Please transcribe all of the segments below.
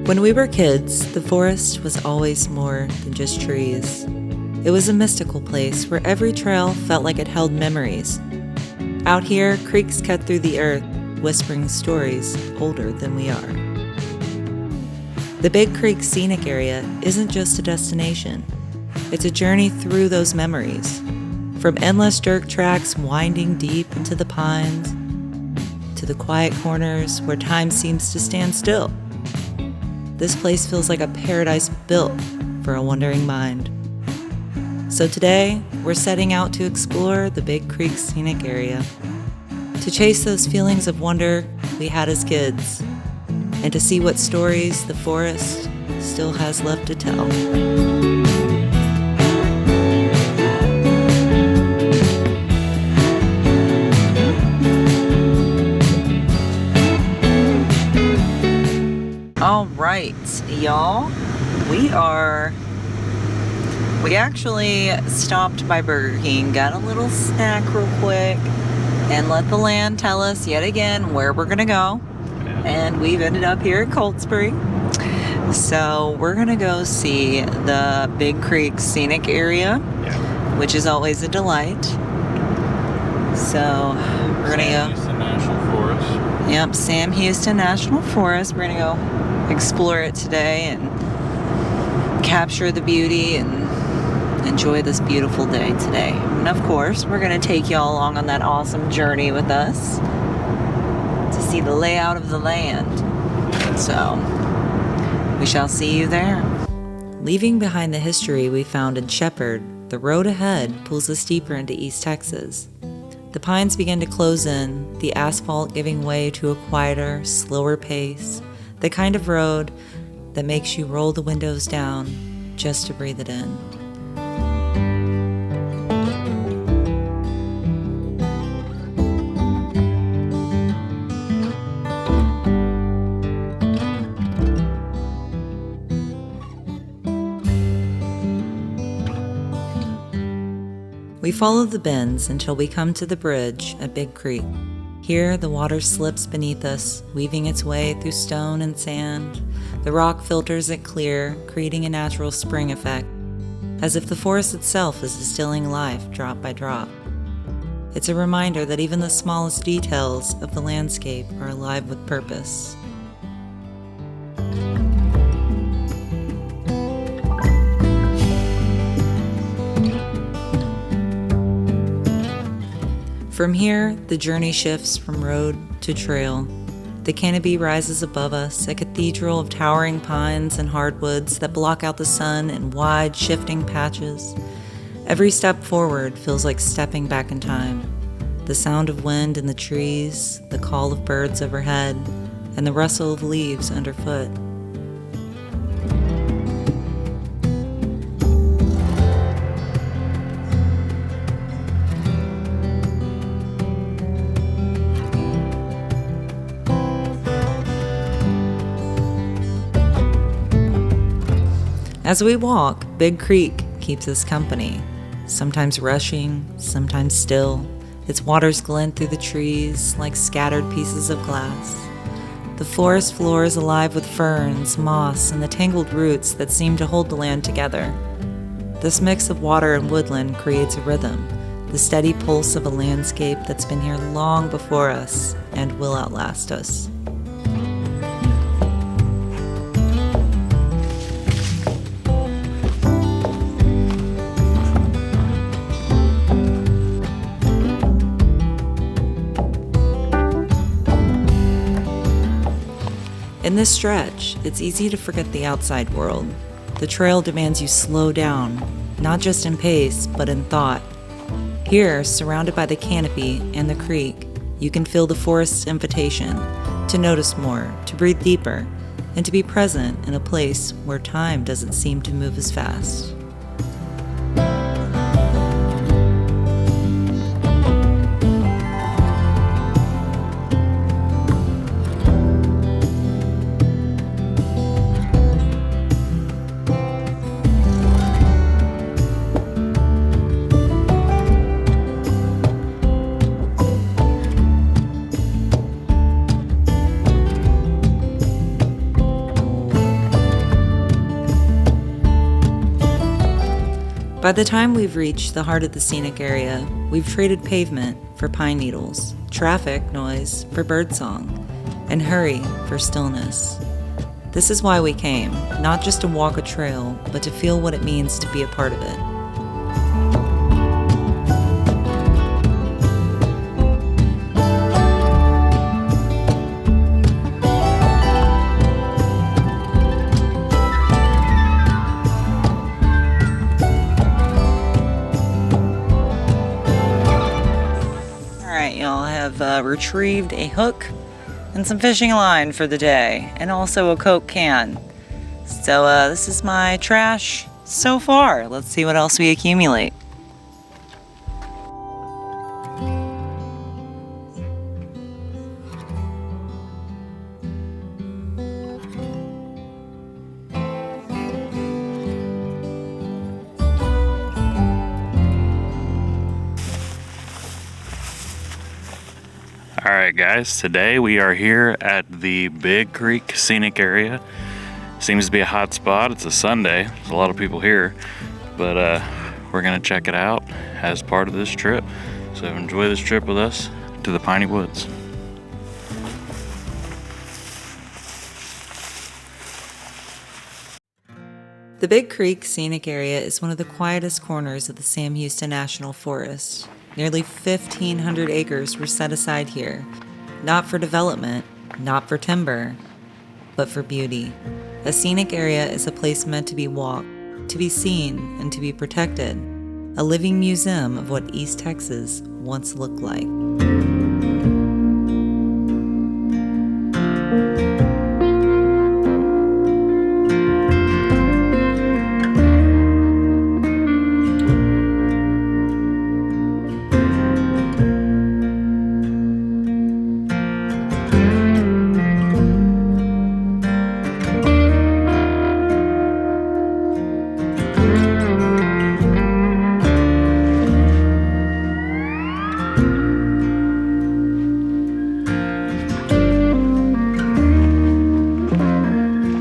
When we were kids, the forest was always more than just trees. It was a mystical place where every trail felt like it held memories. Out here, creeks cut through the earth, whispering stories older than we are. The Big Creek Scenic Area isn't just a destination. It's a journey through those memories. From endless dirt tracks winding deep into the pines, to the quiet corners where time seems to stand still. This place feels like a paradise built for a wandering mind. So today, we're setting out to explore the Big Creek Scenic Area, to chase those feelings of wonder we had as kids, and to see what stories the forest still has left to tell. All right, y'all, we actually stopped by Burger King, got a little snack real quick, and let the land tell us yet again where we're gonna go. And we've ended up here at Cold Spring. So we're gonna go see the Big Creek Scenic Area, which is always a delight. So we're gonna go. Sam Houston National Forest. Yep, Sam Houston National Forest. We're gonna go explore it today and capture the beauty and enjoy this beautiful day today. And of course, we're going to take y'all along on that awesome journey with us to see the layout of the land. So, we shall see you there. Leaving behind the history we found in Shepherd, the road ahead pulls us deeper into East Texas. The pines begin to close in, the asphalt giving way to a quieter, slower pace. The kind of road that makes you roll the windows down just to breathe it in. We follow the bends until we come to the bridge at Big Creek. Here, the water slips beneath us, weaving its way through stone and sand. The rock filters it clear, creating a natural spring effect, as if the forest itself is distilling life drop by drop. It's a reminder that even the smallest details of the landscape are alive with purpose. From here, the journey shifts from road to trail. The canopy rises above us, a cathedral of towering pines and hardwoods that block out the sun in wide, shifting patches. Every step forward feels like stepping back in time. The sound of wind in the trees, the call of birds overhead, and the rustle of leaves underfoot. As we walk, Big Creek keeps us company, sometimes rushing, sometimes still. Its waters glint through the trees like scattered pieces of glass. The forest floor is alive with ferns, moss, and the tangled roots that seem to hold the land together. This mix of water and woodland creates a rhythm, the steady pulse of a landscape that's been here long before us and will outlast us. In this stretch, it's easy to forget the outside world. The trail demands you slow down, not just in pace, but in thought. Here, surrounded by the canopy and the creek, you can feel the forest's invitation to notice more, to breathe deeper, and to be present in a place where time doesn't seem to move as fast. By the time we've reached the heart of the scenic area, we've traded pavement for pine needles, traffic noise for birdsong, and hurry for stillness. This is why we came, not just to walk a trail, but to feel what it means to be a part of it. Y'all have retrieved a hook and some fishing line for the day, and also a Coke can. So this is my trash so far. Let's see what else we accumulate. Alright guys, today we are here at the Big Creek Scenic Area. Seems to be a hot spot. It's a Sunday. There's a lot of people here, but we're going to check it out as part of this trip. So enjoy this trip with us to the Piney Woods. The Big Creek Scenic Area is one of the quietest corners of the Sam Houston National Forest. Nearly 1,500 acres were set aside here, not for development, not for timber, but for beauty. A scenic area is a place meant to be walked, to be seen, and to be protected. A living museum of what East Texas once looked like.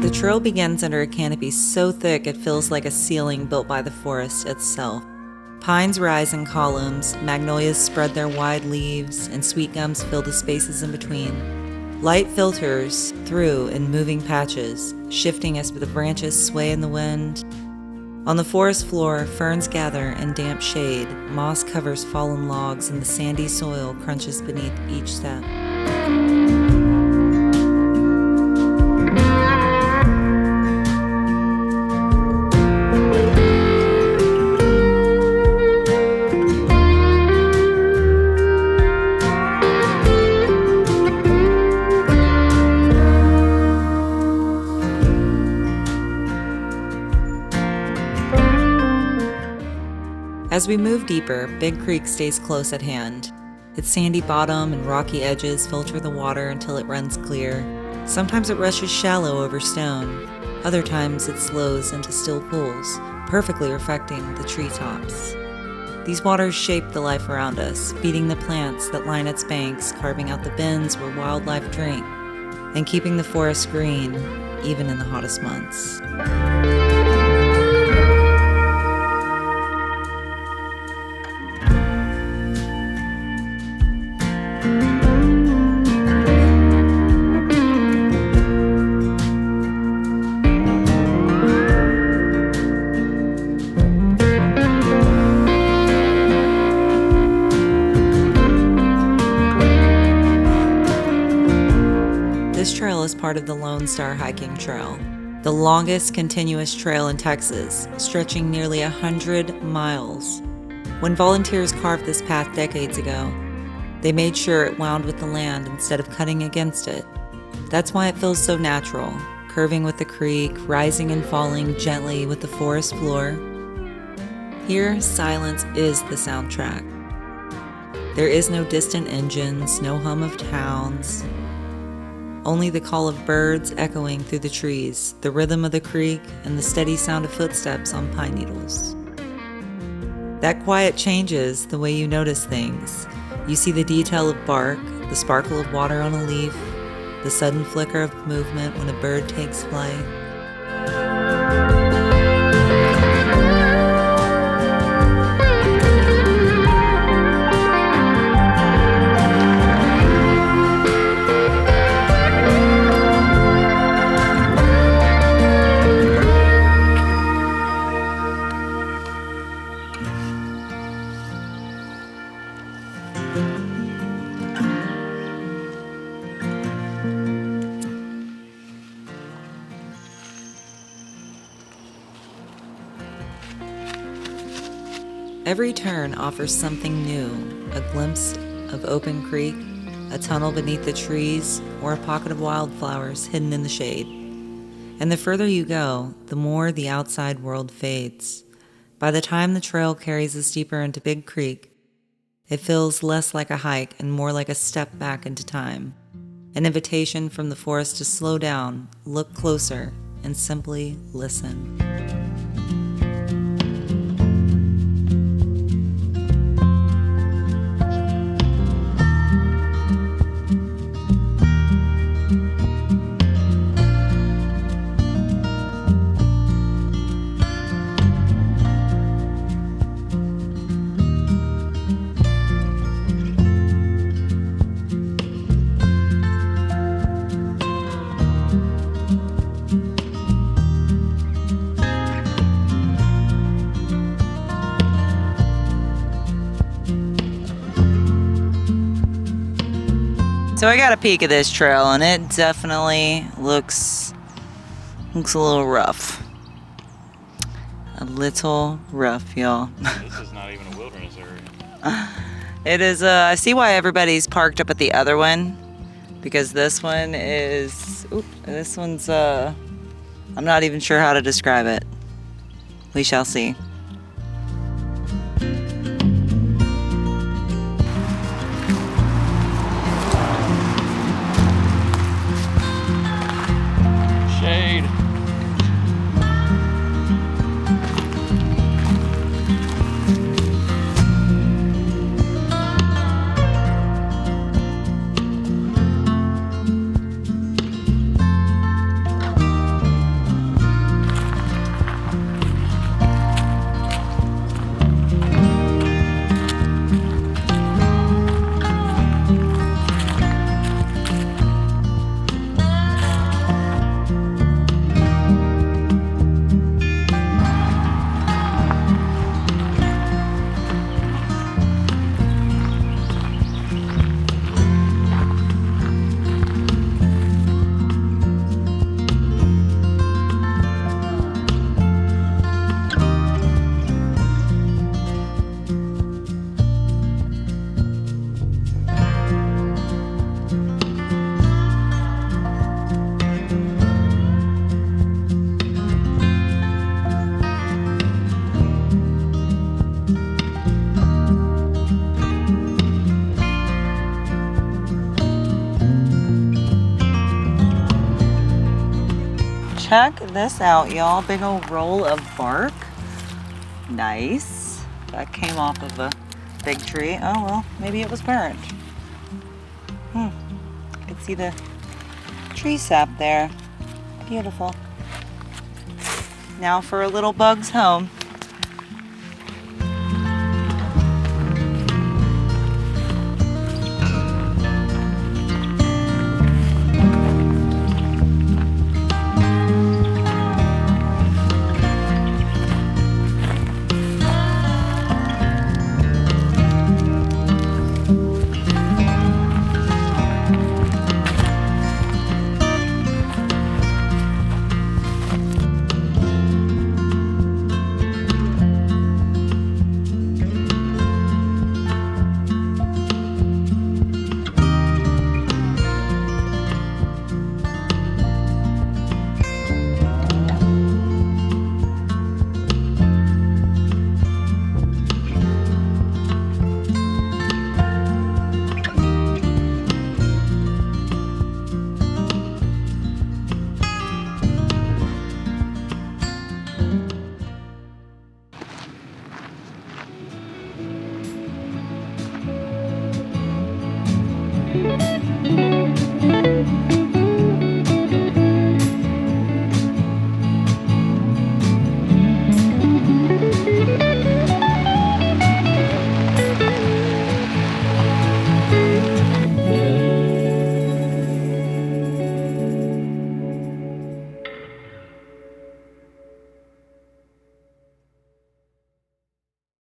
The trail begins under a canopy so thick it feels like a ceiling built by the forest itself. Pines rise in columns, magnolias spread their wide leaves, and sweet gums fill the spaces in between. Light filters through in moving patches, shifting as the branches sway in the wind. On the forest floor, ferns gather in damp shade, moss covers fallen logs, and the sandy soil crunches beneath each step. As we move deeper, Big Creek stays close at hand. Its sandy bottom and rocky edges filter the water until it runs clear. Sometimes it rushes shallow over stone. Other times it slows into still pools, perfectly reflecting the treetops. These waters shape the life around us, feeding the plants that line its banks, carving out the bends where wildlife drink, and keeping the forest green, even in the hottest months. This trail is part of the Lone Star Hiking Trail, the longest continuous trail in Texas, stretching nearly 100 miles. When volunteers carved this path decades ago, they made sure it wound with the land instead of cutting against it. That's why it feels so natural, curving with the creek, rising and falling gently with the forest floor. Here, silence is the soundtrack. There is no distant engines, no hum of towns. Only the call of birds echoing through the trees, the rhythm of the creek, and the steady sound of footsteps on pine needles. That quiet changes the way you notice things. You see the detail of bark, the sparkle of water on a leaf, the sudden flicker of movement when a bird takes flight. Every turn offers something new, a glimpse of open creek, a tunnel beneath the trees, or a pocket of wildflowers hidden in the shade. And the further you go, the more the outside world fades. By the time the trail carries us deeper into Big Creek, it feels less like a hike and more like a step back into time. An invitation from the forest to slow down, look closer, and simply listen. So I got a peek of this trail, and it definitely looks a little rough. A little rough, y'all. This is not even a wilderness area. It is, I see why everybody's parked up at the other one, because this one is, I'm not even sure how to describe it. We shall see. Shade. Check this out, y'all. Big old roll of bark. Nice. That came off of a big tree. Oh, well, maybe it was burnt. You can see the tree sap there. Beautiful. Now for a little bug's home.